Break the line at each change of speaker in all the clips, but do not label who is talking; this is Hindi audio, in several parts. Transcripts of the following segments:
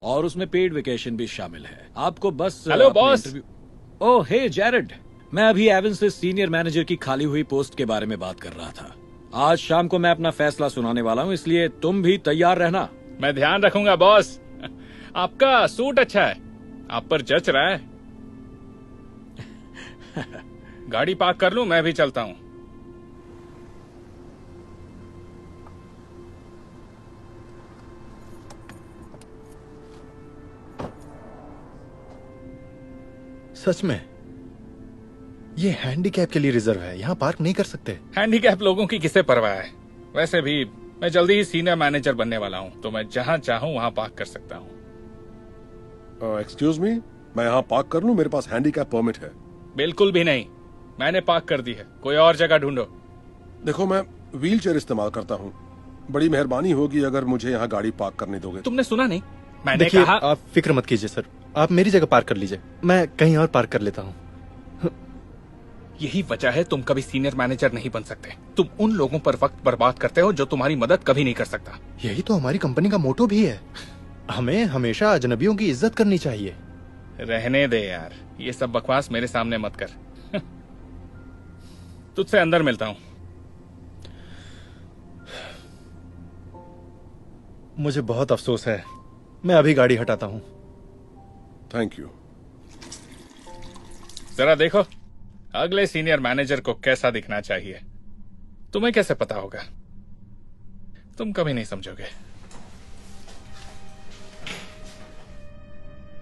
और उसमें पेड वेकेशन भी शामिल है। आपको बस
हेलो
अपने
बॉस।
ओह हे जेरेड, मैं अभी एवन से सीनियर मैनेजर की खाली हुई पोस्ट के बारे में बात कर रहा था। आज शाम को मैं अपना फैसला सुनाने वाला हूँ, इसलिए तुम भी तैयार रहना।
मैं ध्यान रखूंगा बॉस। आपका सूट अच्छा है, आप पर जच रहा है। गाड़ी पार्क कर लूं, मैं भी चलता हूं।
सच में ये हैंडीकैप के लिए रिजर्व है, यहाँ पार्क नहीं कर सकते।
हैंडीकैप लोगों की किसे परवाह है। वैसे भी मैं जल्दी ही सीनियर मैनेजर बनने वाला हूं, तो मैं जहां चाहूं वहां पार्क कर सकता हूं।
एक्सक्यूज मी, मैं यहाँ पार्क कर लूं? मेरे पास हैंडीकैप परमिट है।
बिल्कुल भी नहीं, मैंने पार्क कर दी है, कोई और जगह ढूंढो।
देखो, मैं व्हील चेयर इस्तेमाल करता हूँ, बड़ी मेहरबानी होगी अगर मुझे यहाँ गाड़ी पार्क करने दोगे।
तुमने सुना नहीं, मैंने
देखिए,
कहा।
आप फिक्र मत कीजिए सर, आप मेरी जगह पार्क कर लीजिए, मैं कहीं और पार्क कर लेता हूँ।
यही वजह है तुम कभी सीनियर मैनेजर नहीं बन सकते। तुम उन लोगों पर वक्त बर्बाद करते हो जो तुम्हारी मदद कभी नहीं कर सकता।
यही तो हमारी कंपनी का मोटो भी है, हमें हमेशा अजनबियों की इज्जत करनी चाहिए।
रहने दे यार, ये सब बकवास मेरे सामने मत कर। तुझसे अंदर मिलता हूं।
मुझे बहुत अफसोस है, मैं अभी गाड़ी हटाता हूँ।
Thank you.
जरा देखो, अगले सीनियर मैनेजर को कैसा दिखना चाहिए। तुम्हें कैसे पता होगा, तुम कभी नहीं समझोगे।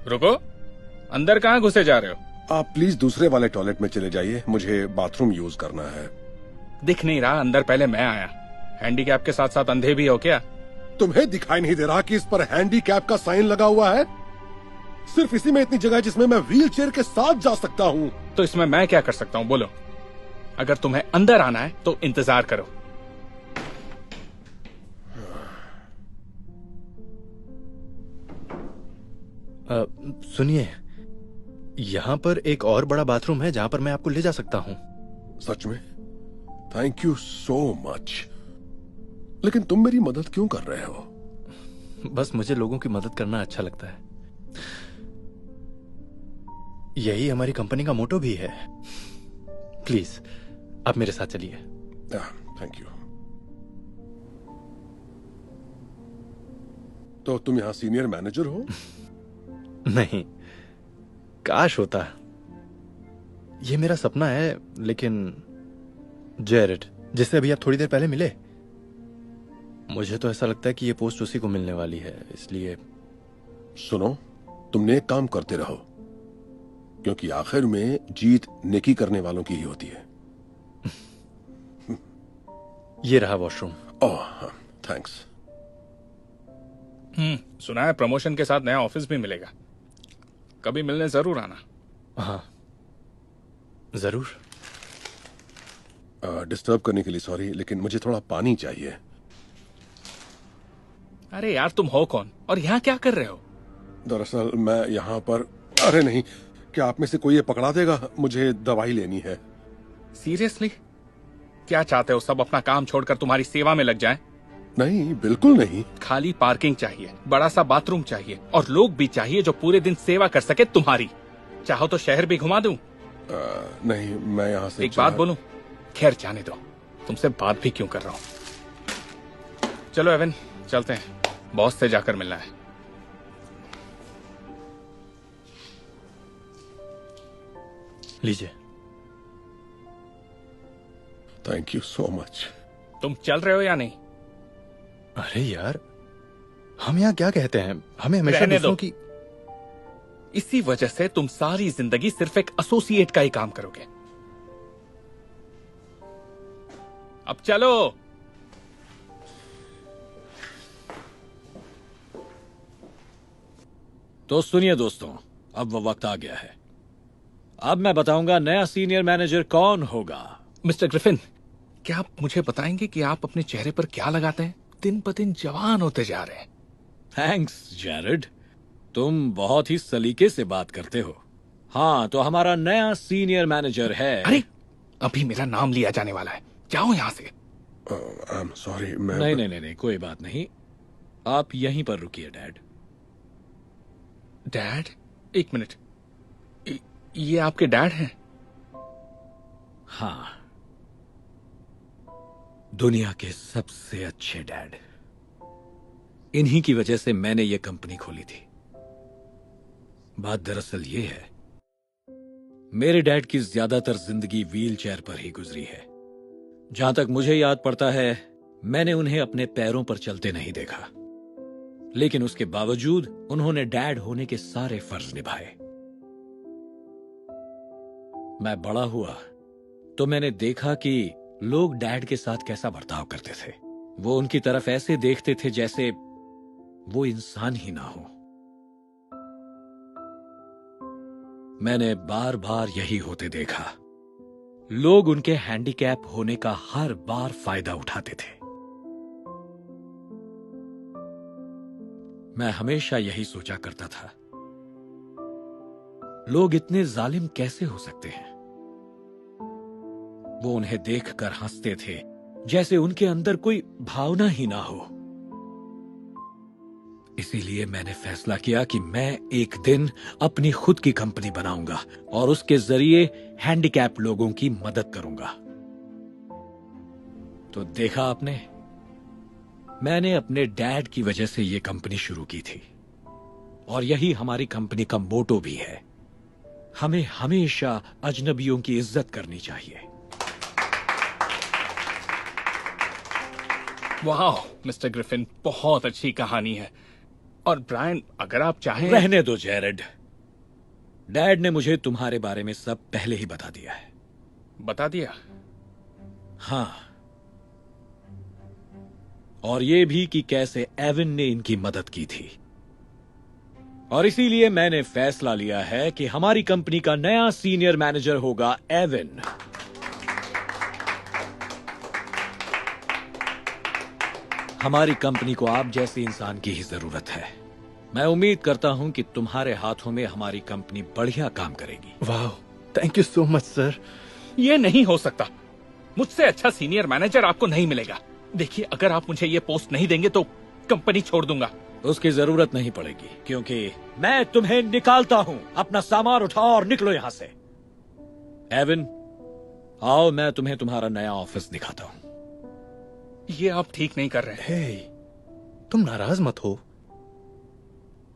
रुको, अंदर कहां घुसे जा रहे हो?
आप प्लीज दूसरे वाले टॉयलेट में चले जाइए, मुझे बाथरूम यूज करना है।
दिख नहीं रहा, अंदर पहले मैं आया। हैंडीकैप के साथ साथ अंधे भी हो क्या?
तुम्हें दिखाई नहीं दे रहा कि इस पर हैंडीकैप का साइन लगा हुआ है? सिर्फ इसी में इतनी जगह है जिसमें मैं व्हील चेयर के साथ जा सकता हूँ।
तो इसमें मैं क्या कर सकता हूँ, बोलो। अगर तुम्हें अंदर आना है तो इंतजार करो।
सुनिए, यहाँ पर एक और बड़ा बाथरूम है जहाँ पर मैं आपको ले जा सकता हूँ।
सच में? Thank you so much. लेकिन तुम मेरी मदद क्यों कर रहे हो?
बस मुझे लोगों की मदद करना अच्छा लगता है, यही हमारी कंपनी का मोटो भी है। प्लीज आप मेरे साथ चलिए।
Thank you. तो तुम यहाँ सीनियर मैनेजर हो?
नहीं, काश होता। ये मेरा सपना है, लेकिन जेरेड, जिससे अभी आप थोड़ी देर पहले मिले, मुझे तो ऐसा लगता है कि ये पोस्ट उसी को मिलने वाली है, इसलिए।
सुनो, तुमने एक काम करते रहो, क्योंकि आखिर में जीत नेकी करने वालों की ही होती है।
ये रहा वॉशरूम।
ओह, थैंक्स।
सुना है प्रमोशन के साथ नया ऑफिस भी मिलेगा, कभी मिलने जरूर आना।
हाँ जरूर।
डिस्टर्ब करने के लिए सॉरी, लेकिन मुझे थोड़ा पानी चाहिए।
अरे यार, तुम हो कौन और यहाँ क्या कर रहे हो?
दरअसल मैं यहाँ पर, अरे नहीं, क्या आप में से कोई ये पकड़ा देगा? मुझे दवाई लेनी है।
सीरियसली? क्या चाहते हो, सब अपना काम छोड़कर तुम्हारी सेवा में लग जाएं?
नहीं, बिल्कुल नहीं।
खाली पार्किंग चाहिए, बड़ा सा बाथरूम चाहिए, और लोग भी चाहिए जो पूरे दिन सेवा कर सके तुम्हारी। चाहो तो शहर भी घुमा दूं।
नहीं, मैं यहाँ से
एक बात बोलूं? खैर जाने दो, तुमसे बात भी क्यों कर रहा हूं। चलो एवन, चलते हैं, बॉस से जाकर मिलना है।
लीजिए।
Thank you so much.
तुम चल रहे हो या नहीं?
अरे यार, हम यहाँ क्या कहते हैं, हमें हमेशा
रहने
दूसरों
दो।
की।
इसी वजह से तुम सारी जिंदगी सिर्फ एक एसोसिएट का ही काम करोगे। अब चलो।
तो सुनिए दोस्तों, अब वो वक्त आ गया है। अब मैं बताऊंगा नया सीनियर मैनेजर कौन होगा।
मिस्टर ग्रिफिन, क्या आप मुझे बताएंगे कि आप अपने चेहरे पर क्या लगाते हैं? दिन ब दिन जवान होते जा रहे हैं।
थैंक्स जेरेड, तुम बहुत ही सलीके से बात करते हो। हाँ, तो हमारा नया सीनियर मैनेजर है।
अरे, अभी मेरा नाम लिया जाने वाला है, जाओ यहां से।
I am sorry. मैं
नहीं नहीं नहीं नहीं, कोई बात नहीं, आप यहीं पर रुकिए डैड।
डैड? एक मिनट, ये आपके डैड हैं?
हाँ, दुनिया के सबसे अच्छे डैड। इन्हीं की वजह से मैंने ये कंपनी खोली थी। बात दरअसल ये है, मेरे डैड की ज्यादातर जिंदगी व्हील चेयर पर ही गुजरी है। जहां तक मुझे याद पड़ता है, मैंने उन्हें अपने पैरों पर चलते नहीं देखा, लेकिन उसके बावजूद उन्होंने डैड होने के सारे फर्ज निभाए। मैं बड़ा हुआ तो मैंने देखा कि लोग डैड के साथ कैसा बर्ताव करते थे। वो उनकी तरफ ऐसे देखते थे जैसे वो इंसान ही ना हो। मैंने बार बार यही होते देखा। लोग उनके हैंडीकैप होने का हर बार फायदा उठाते थे। मैं हमेशा यही सोचा करता था, लोग इतने जालिम कैसे हो सकते हैं। वो उन्हें देखकर हंसते थे जैसे उनके अंदर कोई भावना ही ना हो। इसीलिए मैंने फैसला किया कि मैं एक दिन अपनी खुद की कंपनी बनाऊंगा और उसके जरिए हैंडीकैप लोगों की मदद करूंगा। तो देखा आपने, मैंने अपने डैड की वजह से यह कंपनी शुरू की थी और यही हमारी कंपनी का मोटो भी है। हमें हमेशा अजनबियों की इज्जत करनी चाहिए।
वाह मिस्टर ग्रिफिन, बहुत अच्छी कहानी है। और ब्रायन, अगर आप चाहें।
रहने दो जेरेड, डैड ने मुझे तुम्हारे बारे में सब पहले ही बता दिया है।
बता दिया?
हाँ, और ये भी कि कैसे एविन ने इनकी मदद की थी। और इसीलिए मैंने फैसला लिया है कि हमारी कंपनी का नया सीनियर मैनेजर होगा एविन। हमारी कंपनी को आप जैसे इंसान की ही जरूरत है। मैं उम्मीद करता हूं कि तुम्हारे हाथों में हमारी कंपनी बढ़िया काम करेगी।
वाह, thank you so much sir.
ये नहीं हो सकता। मुझसे अच्छा सीनियर मैनेजर आपको नहीं मिलेगा। देखिए, अगर आप मुझे ये पोस्ट नहीं देंगे तो कंपनी छोड़ दूंगा।
उसकी जरूरत नहीं पड़ेगी, क्योंकि मैं तुम्हें निकालता हूं। अपना सामान उठाओ और निकलो यहां से। एविन, आओ मैं तुम्हें तुम्हारा नया ऑफिस दिखाता हूं।
ये आप ठीक नहीं कर रहे हैं।
हे, तुम नाराज मत हो।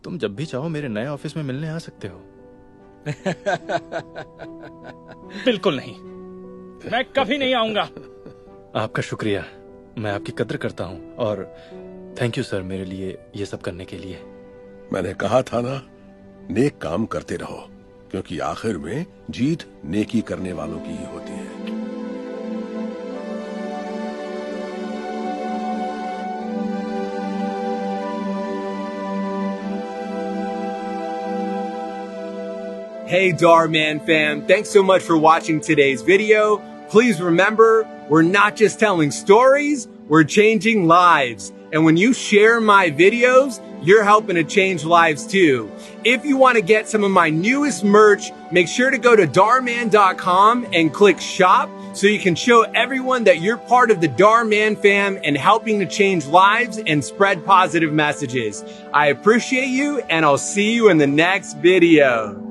तुम जब भी चाहो मेरे नए ऑफिस में मिलने आ सकते हो।
बिल्कुल नहीं, मैं कभी नहीं आऊंगा।
आपका शुक्रिया, मैं आपकी कद्र करता हूं। और थैंक यू सर, मेरे लिए ये सब करने के लिए।
मैंने कहा था ना, नेक काम करते रहो, क्योंकि आखिर में जीत नेकी करने वालों की ही होती है।
Hey Dhar Mann fam, thanks so much for watching today's video. Please remember, we're not just telling stories, we're changing lives. And when you share my videos, you're helping to change lives too. If you want to get some of my newest merch, make sure to go to dharman.com and click shop so you can show everyone that you're part of the Dhar Mann fam and helping to change lives and spread positive messages. I appreciate you, and I'll see you in the next video.